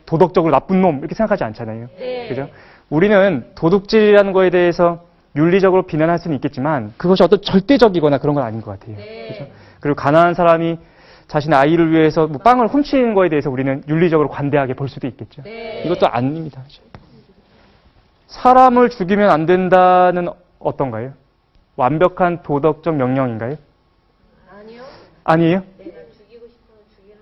도덕적으로 나쁜 놈, 이렇게 생각하지 않잖아요. 네. 그죠? 우리는 도둑질이라는 거에 대해서 윤리적으로 비난할 수는 있겠지만, 그것이 어떤 절대적이거나 그런 건 아닌 것 같아요. 네. 그죠? 그리고 가난한 사람이 자신의 아이를 위해서 뭐 빵을 훔치는 거에 대해서 우리는 윤리적으로 관대하게 볼 수도 있겠죠. 네. 이것도 아닙니다. 사람을 죽이면 안 된다는 어떤가요? 완벽한 도덕적 명령인가요? 아니요. 아니에요? 내가 죽이고 싶으면 죽이라는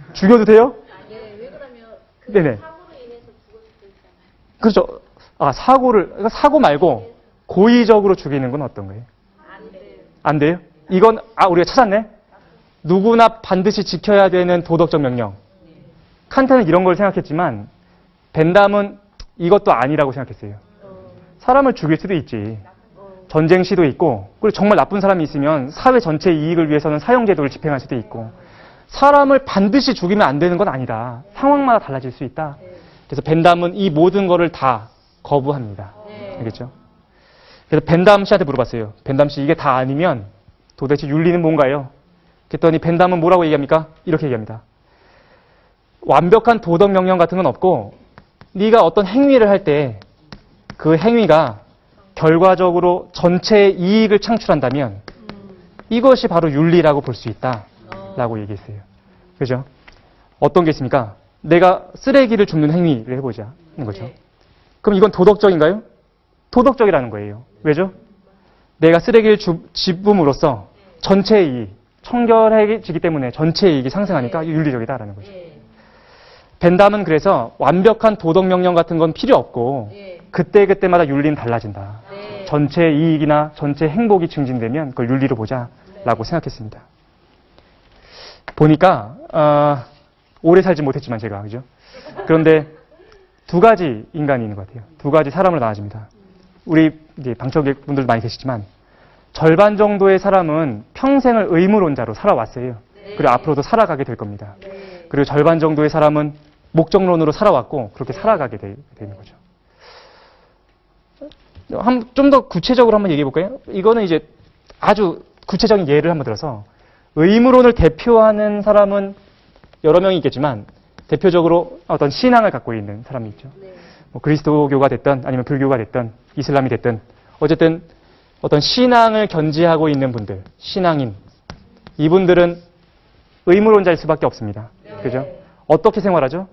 거. 죽여도 돼요? 아니요. 왜 그러면 그 네네. 사고로 인해서 죽을 수도 있잖아요. 그렇죠. 그러니까 사고 말고 고의적으로 죽이는 건 어떤 거예요? 안 돼요. 안 돼요? 이건 우리가 찾았네. 누구나 반드시 지켜야 되는 도덕적 명령. 칸트는 이런 걸 생각했지만 벤담은 이것도 아니라고 생각했어요. 사람을 죽일 수도 있지. 전쟁 시도 있고, 그리고 정말 나쁜 사람이 있으면 사회 전체 이익을 위해서는 사형제도를 집행할 수도 있고, 사람을 반드시 죽이면 안 되는 건 아니다. 상황마다 달라질 수 있다. 그래서 벤담은 이 모든 거를 다 거부합니다. 알겠죠? 그래서 벤담 씨한테 물어봤어요. 벤담 씨, 이게 다 아니면 도대체 윤리는 뭔가요? 그랬더니 벤담은 뭐라고 얘기합니까? 이렇게 얘기합니다. 완벽한 도덕 명령 같은 건 없고, 네가 어떤 행위를 할 때 그 행위가 결과적으로 전체의 이익을 창출한다면 이것이 바로 윤리라고 볼 수 있다라고 얘기했어요. 그죠? 어떤 게 있습니까? 내가 쓰레기를 줍는 행위를 해보자는 거죠. 네. 그럼 이건 도덕적인가요? 도덕적이라는 거예요. 왜죠? 내가 쓰레기를 집음으로써 전체의 이익, 청결해지기 때문에 전체의 이익이 상승하니까 윤리적이다라는 거죠. 예. 벤담은 그래서 완벽한 도덕 명령 같은 건 필요 없고 예. 그때그때마다 윤리는 달라진다. 네. 전체 이익이나 전체 행복이 증진되면 그걸 윤리로 보자라고 생각했습니다. 보니까 오래 살지 못했지만 제가 그죠? 그런데 두 가지 인간이 있는 것 같아요. 두 가지 사람으로 나눠집니다. 우리 이제 방청객 분들 많이 계시지만 절반 정도의 사람은 평생을 의무론자로 살아왔어요. 그리고 앞으로도 살아가게 될 겁니다. 네. 그리고 절반 정도의 사람은 목적론으로 살아왔고 그렇게 살아가게 되는 거죠. 좀 더 구체적으로 한번 얘기해 볼까요? 이거는 이제 아주 구체적인 예를 한번 들어서 의무론을 대표하는 사람은 여러 명이 있겠지만 대표적으로 어떤 신앙을 갖고 있는 사람이 있죠. 네. 뭐 그리스도교가 됐든 아니면 불교가 됐든 이슬람이 됐든 어쨌든 어떤 신앙을 견지하고 있는 분들, 신앙인 이분들은 의무론자일 수밖에 없습니다. 그죠? 어떻게 생활하죠?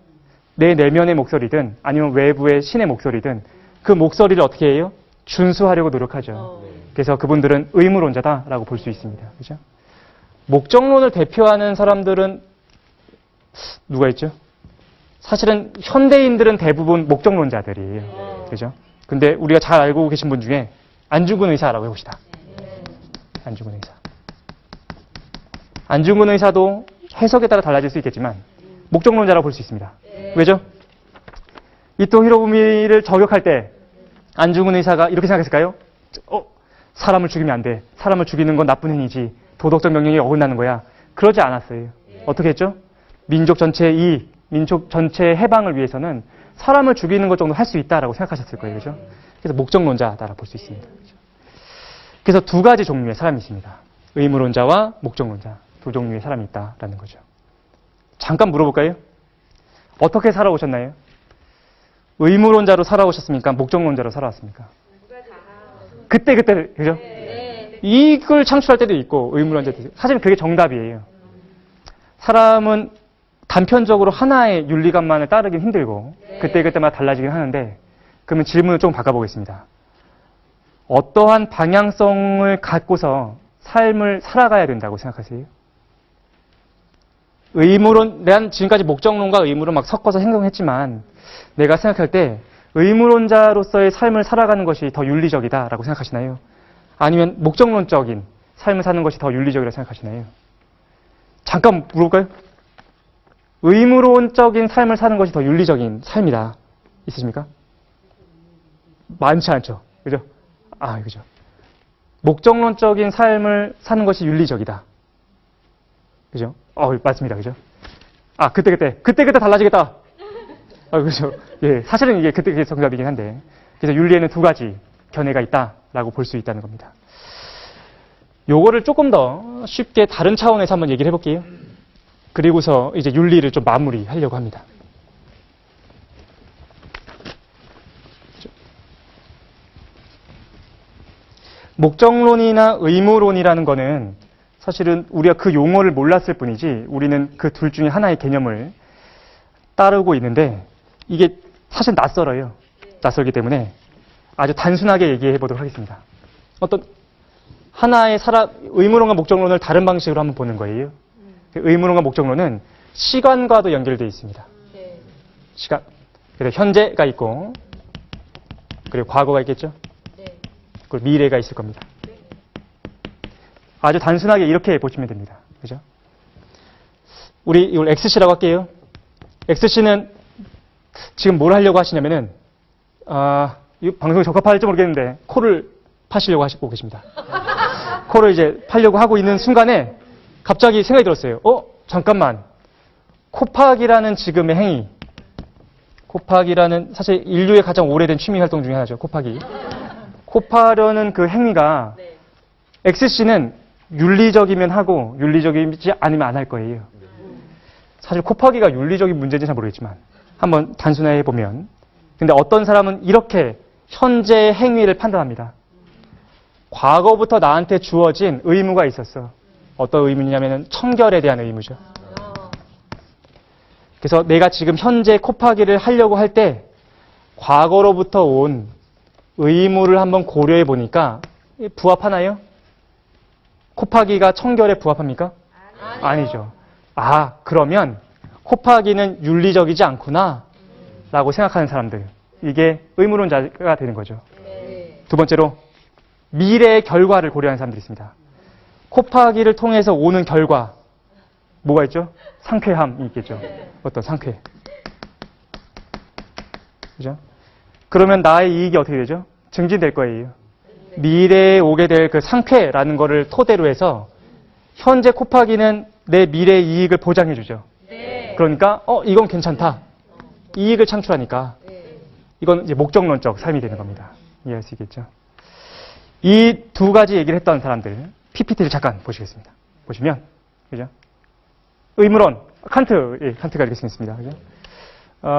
내 내면의 목소리든 아니면 외부의 신의 목소리든 그 목소리를 어떻게 해요? 준수하려고 노력하죠. 그래서 그분들은 의무론자다라고 볼 수 있습니다. 그죠? 목적론을 대표하는 사람들은 누가 있죠? 사실은 현대인들은 대부분 목적론자들이에요. 그죠? 근데 우리가 잘 알고 계신 분 중에 안중근 의사라고 해봅시다. 안중근 의사. 안중근 의사도 해석에 따라 달라질 수 있겠지만 목적론자라고 볼 수 있습니다. 왜죠? 이토 히로부미를 저격할 때 안중근 의사가 이렇게 생각했을까요? 사람을 죽이면 안 돼. 사람을 죽이는 건 나쁜 행위지. 도덕적 명령이 어긋나는 거야. 그러지 않았어요. 어떻게 했죠? 민족 전체의 해방을 위해서는 사람을 죽이는 것 정도 할 수 있다라고 생각하셨을 거예요. 그죠? 그래서 목적론자다라고 볼 수 있습니다. 그래서 두 가지 종류의 사람이 있습니다. 의무론자와 목적론자. 두 종류의 사람이 있다라는 거죠. 잠깐 물어볼까요? 어떻게 살아오셨나요? 의무론자로 살아오셨습니까? 목적론자로 살아왔습니까? 그때, 그죠? 이걸 창출할 때도 있고, 의무론자도 있고. 사실 그게 정답이에요. 사람은 단편적으로 하나의 윤리관만을 따르긴 힘들고, 그때마다 달라지긴 하는데, 그러면 질문을 좀 바꿔보겠습니다. 어떠한 방향성을 갖고서 삶을 살아가야 된다고 생각하세요? 난 지금까지 목적론과 의무론 막 섞어서 행동했지만, 내가 생각할 때 의무론자로서의 삶을 살아가는 것이 더 윤리적이다라고 생각하시나요? 아니면 목적론적인 삶을 사는 것이 더 윤리적이라고 생각하시나요? 잠깐 물어볼까요? 의무론적인 삶을 사는 것이 더 윤리적인 삶이다. 있으십니까? 많지 않죠. 그죠? 그죠. 목적론적인 삶을 사는 것이 윤리적이다. 그죠? 맞습니다. 그죠? 그때 달라지겠다. 그죠? 예, 사실은 이게 그때 정답이긴 한데. 그래서 윤리에는 두 가지 견해가 있다라고 볼 수 있다는 겁니다. 요거를 조금 더 쉽게 다른 차원에서 한번 얘기를 해볼게요. 그리고서 이제 윤리를 좀 마무리하려고 합니다. 목적론이나 의무론이라는 거는 사실은 우리가 그 용어를 몰랐을 뿐이지 우리는 그 둘 중에 하나의 개념을 따르고 있는데 이게 사실 낯설어요. 낯설기 때문에 아주 단순하게 얘기해 보도록 하겠습니다. 어떤 하나의 의무론과 목적론을 다른 방식으로 한번 보는 거예요. 의무론과 목적론은 시간과도 연결되어 있습니다. 시간. 그래서 현재가 있고 그리고 과거가 있겠죠. 그리고 미래가 있을 겁니다. 아주 단순하게 이렇게 보시면 됩니다. 그죠? 우리 이걸 X씨라고 할게요. X씨는 지금 뭘 하려고 하시냐면은, 이 방송에 적합할지 모르겠는데, 코를 파시려고 하시고 계십니다. 코를 이제 파려고 하고 있는 순간에 갑자기 생각이 들었어요. 잠깐만. 코파기라는 지금의 행위. 코파기라는, 사실 인류의 가장 오래된 취미 활동 중에 하나죠. 코파기. 코파려는 그 행위가, X씨는 윤리적이면 하고 윤리적이지 않으면 안 할 거예요. 사실 코파기가 윤리적인 문제인지 잘 모르겠지만 한번 단순하게 보면 근데 어떤 사람은 이렇게 현재 행위를 판단합니다. 과거부터 나한테 주어진 의무가 있었어. 어떤 의무냐면 청결에 대한 의무죠. 그래서 내가 지금 현재 코파기를 하려고 할 때 과거로부터 온 의무를 한번 고려해 보니까 부합하나요? 코파기가 청결에 부합합니까? 아니죠. 그러면 코파기는 윤리적이지 않구나 라고 생각하는 사람들. 이게 의무론자가 되는 거죠. 두 번째로 미래의 결과를 고려하는 사람들이 있습니다. 코파기를 통해서 오는 결과 뭐가 있죠? 상쾌함이 있겠죠. 어떤 상쾌. 그죠? 그러면 나의 이익이 어떻게 되죠? 증진될 거예요. 미래에 오게 될 그 상쾌라는 거를 토대로 해서 현재 코파기는 내 미래의 이익을 보장해 주죠. 그러니까 이건 괜찮다. 이익을 창출하니까 이건 이제 목적론적 삶이 되는 겁니다. 이해할 수 있겠죠? 이 두 가지 얘기를 했던 사람들 PPT를 잠깐 보시겠습니다. 보시면 그죠? 의무론 칸트가 이렇게 생겼습니다. 그죠?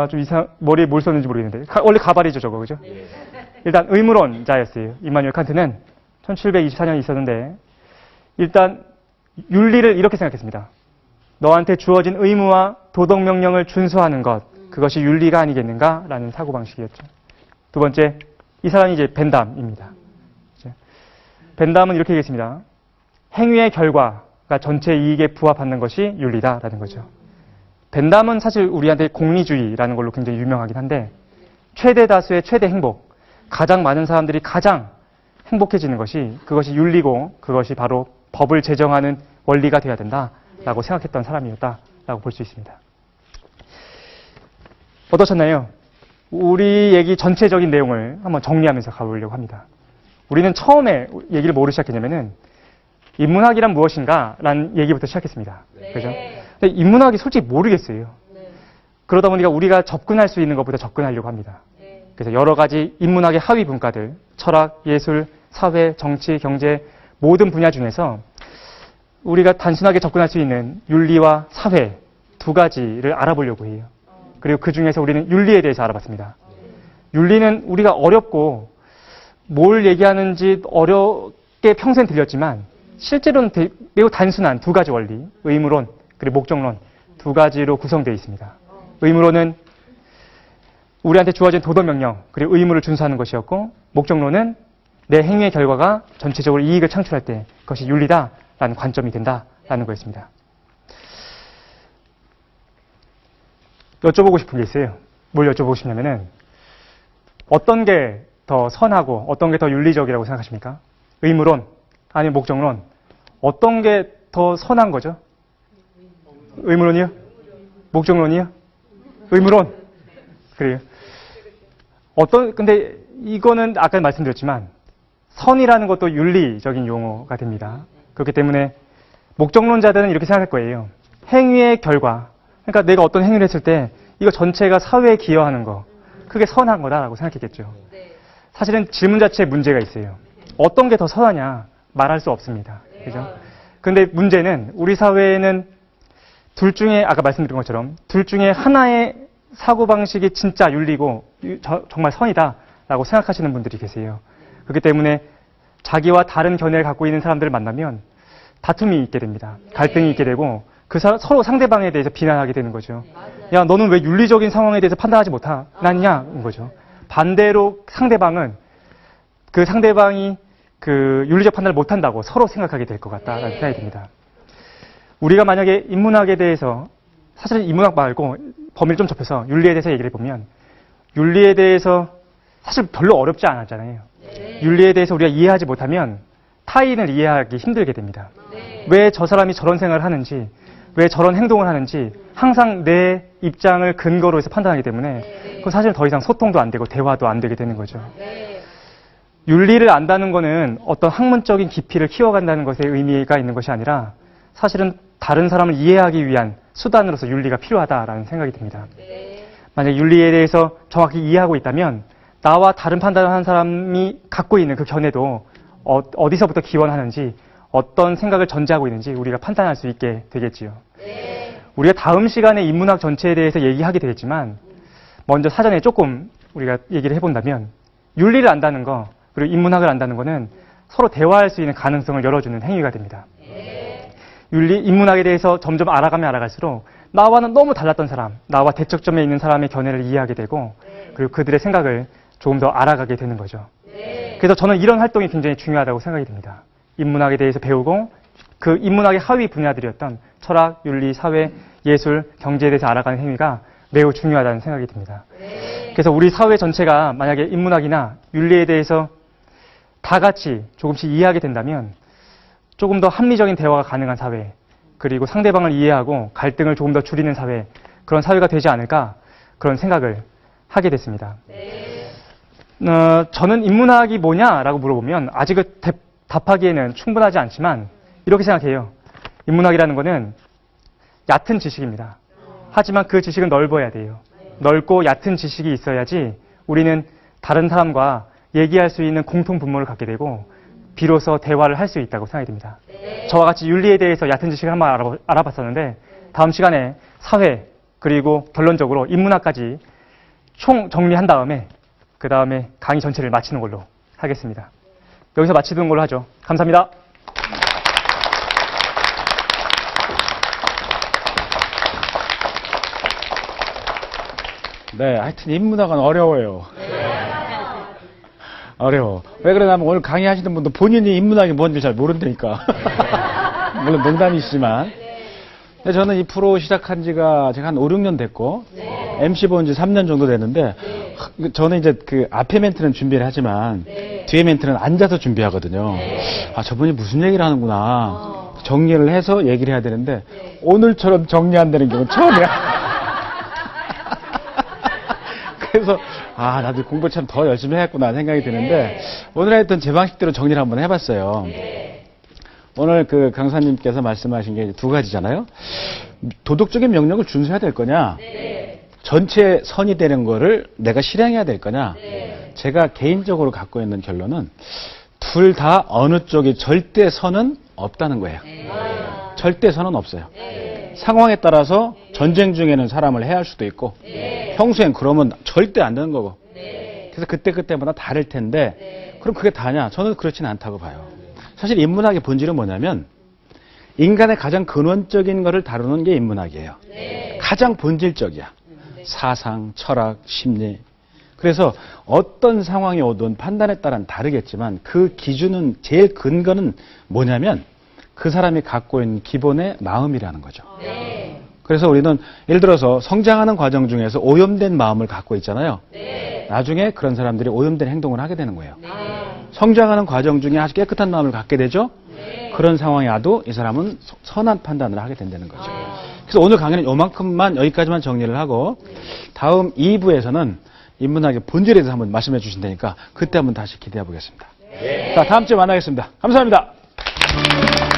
좀 머리에 뭘 썼는지 모르겠는데 원래 가발이죠 저거 그죠? 일단 의무론자였어요. 임마누엘 칸트는 1724년에 있었는데 일단 윤리를 이렇게 생각했습니다. 너한테 주어진 의무와 도덕명령을 준수하는 것 그것이 윤리가 아니겠는가? 라는 사고방식이었죠. 두 번째, 이 사람이 이제 벤담입니다. 벤담은 이렇게 얘기했습니다. 행위의 결과가 전체 이익에 부합하는 것이 윤리다라는 거죠. 벤담은 사실 우리한테 공리주의라는 걸로 굉장히 유명하긴 한데 최대 다수의 최대 행복, 가장 많은 사람들이 가장 행복해지는 것이 그것이 윤리고 그것이 바로 법을 제정하는 원리가 되어야 된다라고 생각했던 사람이었다라고 볼 수 있습니다. 어떠셨나요? 우리 얘기 전체적인 내용을 한번 정리하면서 가보려고 합니다. 우리는 처음에 얘기를 뭐로 시작했냐면은 인문학이란 무엇인가? 라는 얘기부터 시작했습니다. 그죠? 근데 인문학이 솔직히 모르겠어요. 그러다 보니까 우리가 접근할 수 있는 것보다 접근하려고 합니다. 그래서 여러 가지 인문학의 하위 분과들, 철학, 예술, 사회, 정치, 경제 모든 분야 중에서 우리가 단순하게 접근할 수 있는 윤리와 사회 두 가지를 알아보려고 해요. 그리고 그 중에서 우리는 윤리에 대해서 알아봤습니다. 윤리는 우리가 어렵고 뭘 얘기하는지 어렵게 평생 들렸지만 실제로는 매우 단순한 두 가지 원리, 의무론 그리고 목적론 두 가지로 구성되어 있습니다. 의무론은 우리한테 주어진 도덕명령 그리고 의무를 준수하는 것이었고, 목적론은 내 행위의 결과가 전체적으로 이익을 창출할 때 그것이 윤리다라는 관점이 된다라는 거였습니다. 여쭤보고 싶은 게 있어요. 뭘 여쭤보고 싶냐면은 어떤 게 더 선하고 어떤 게 더 윤리적이라고 생각하십니까? 의무론 아니면 목적론, 어떤 게 더 선한 거죠? 의무론이요? 목적론이요? 의무론. 그래요. 근데 이거는 아까 말씀드렸지만 선이라는 것도 윤리적인 용어가 됩니다. 그렇기 때문에 목적론자들은 이렇게 생각할 거예요. 행위의 결과, 그러니까 내가 어떤 행위를 했을 때 이거 전체가 사회에 기여하는 거, 그게 선한 거다라고 생각했겠죠. 사실은 질문 자체에 문제가 있어요. 어떤 게 더 선하냐 말할 수 없습니다. 그죠? 근데 문제는 우리 사회에는 둘 중에 아까 말씀드린 것처럼 둘 중에 하나의 사고방식이 진짜 윤리고 정말 선이다라고 생각하시는 분들이 계세요. 그렇기 때문에 자기와 다른 견해를 갖고 있는 사람들을 만나면 다툼이 있게 됩니다. 갈등이 있게 되고 서로 상대방에 대해서 비난하게 되는 거죠. 야, 너는 왜 윤리적인 상황에 대해서 판단하지 못하냐는 거죠. 반대로 상대방은 그 상대방이 그 윤리적 판단을 못한다고 서로 생각하게 될 것 같다라는 생각이 듭니다. 우리가 만약에 인문학에 대해서, 사실은 인문학 말고 범위를 좀 좁혀서 윤리에 대해서 얘기를 해보면 윤리에 대해서 사실 별로 어렵지 않았잖아요. 윤리에 대해서 우리가 이해하지 못하면 타인을 이해하기 힘들게 됩니다. 왜 저 사람이 저런 생각을 하는지, 왜 저런 행동을 하는지 항상 내 입장을 근거로 해서 판단하기 때문에 그건 사실 더 이상 소통도 안 되고 대화도 안 되게 되는 거죠. 윤리를 안다는 거는 어떤 학문적인 깊이를 키워간다는 것에 의미가 있는 것이 아니라 사실은 다른 사람을 이해하기 위한 수단으로서 윤리가 필요하다라는 생각이 듭니다. 만약 윤리에 대해서 정확히 이해하고 있다면 나와 다른 판단을 하는 사람이 갖고 있는 그 견해도 어디서부터 기원하는지, 어떤 생각을 전제하고 있는지 우리가 판단할 수 있게 되겠지요. 우리가 다음 시간에 인문학 전체에 대해서 얘기하게 되겠지만 먼저 사전에 조금 우리가 얘기를 해본다면 윤리를 안다는 거 그리고 인문학을 안다는 거는 서로 대화할 수 있는 가능성을 열어주는 행위가 됩니다. 인문학에 대해서 점점 알아가면 알아갈수록 나와는 너무 달랐던 사람, 나와 대척점에 있는 사람의 견해를 이해하게 되고 그리고 그들의 생각을 조금 더 알아가게 되는 거죠. 그래서 저는 이런 활동이 굉장히 중요하다고 생각이 듭니다. 인문학에 대해서 배우고 그 인문학의 하위 분야들이었던 철학, 윤리, 사회, 예술, 경제에 대해서 알아가는 행위가 매우 중요하다는 생각이 듭니다. 그래서 우리 사회 전체가 만약에 인문학이나 윤리에 대해서 다 같이 조금씩 이해하게 된다면 조금 더 합리적인 대화가 가능한 사회, 그리고 상대방을 이해하고 갈등을 조금 더 줄이는 사회, 그런 사회가 되지 않을까 그런 생각을 하게 됐습니다. 저는 인문학이 뭐냐라고 물어보면 아직은 답하기에는 충분하지 않지만 이렇게 생각해요. 인문학이라는 거는 얕은 지식입니다. 하지만 그 지식은 넓어야 돼요. 넓고 얕은 지식이 있어야지 우리는 다른 사람과 얘기할 수 있는 공통 분모를 갖게 되고 비로소 대화를 할 수 있다고 생각이 듭니다. 저와 같이 윤리에 대해서 얕은 지식을 한번 알아봤었는데 다음 시간에 사회 그리고 결론적으로 인문학까지 총 정리한 다음에 그 다음에 강의 전체를 마치는 걸로 하겠습니다. 여기서 마치는 걸로 하죠. 감사합니다. 네, 하여튼 인문학은 어려워요. 어려워. 왜 그러냐면 오늘 강의하시는 분도 본인이 인문학이 뭔지 잘 모른다니까. 물론 농담이시지만. 근데 저는 이 프로 시작한 지가 제가 한 5, 6년 됐고, MC 본 지 3년 정도 됐는데, 저는 이제 그 앞에 멘트는 준비를 하지만, 뒤에 멘트는 앉아서 준비하거든요. 아, 저분이 무슨 얘기를 하는구나. 정리를 해서 얘기를 해야 되는데, 오늘처럼 정리 안 되는 경우는 처음이야. 그래서 아, 나도 공부 참 더 열심히 해야겠구나 생각이 드는데, 오늘 했던 제 방식대로 정리를 한번 해봤어요. 오늘 그 강사님께서 말씀하신 게 두 가지잖아요. 도덕적인 명령을 준수해야 될 거냐, 전체 선이 되는 거를 내가 실행해야 될 거냐. 제가 개인적으로 갖고 있는 결론은 둘 다 어느 쪽이 절대 선은 없다는 거예요. 절대 선은 없어요. 상황에 따라서 전쟁 중에는 사람을 해할 수도 있고, 평소엔 그러면 절대 안 되는 거고. 그래서 그때마다 다를 텐데, 그럼 그게 다냐? 저는 그렇지는 않다고 봐요. 사실 인문학의 본질은 뭐냐면, 인간의 가장 근원적인 것을 다루는 게 인문학이에요. 가장 본질적이야. 사상, 철학, 심리. 그래서 어떤 상황이 오든 판단에 따라는 다르겠지만, 그 기준은, 제일 근거는 뭐냐면, 그 사람이 갖고 있는 기본의 마음이라는 거죠. 그래서 우리는 예를 들어서 성장하는 과정 중에서 오염된 마음을 갖고 있잖아요. 나중에 그런 사람들이 오염된 행동을 하게 되는 거예요. 성장하는 과정 중에 아주 깨끗한 마음을 갖게 되죠. 그런 상황이 와도 이 사람은 선한 판단을 하게 된다는 거죠. 그래서 오늘 강의는 요만큼만, 여기까지만 정리를 하고, 다음 2부에서는 인문학의 본질에 대해서 한번 말씀해 주신 다니까 그때 한번 다시 기대해 보겠습니다. 자, 다음 주에 만나겠습니다. 감사합니다.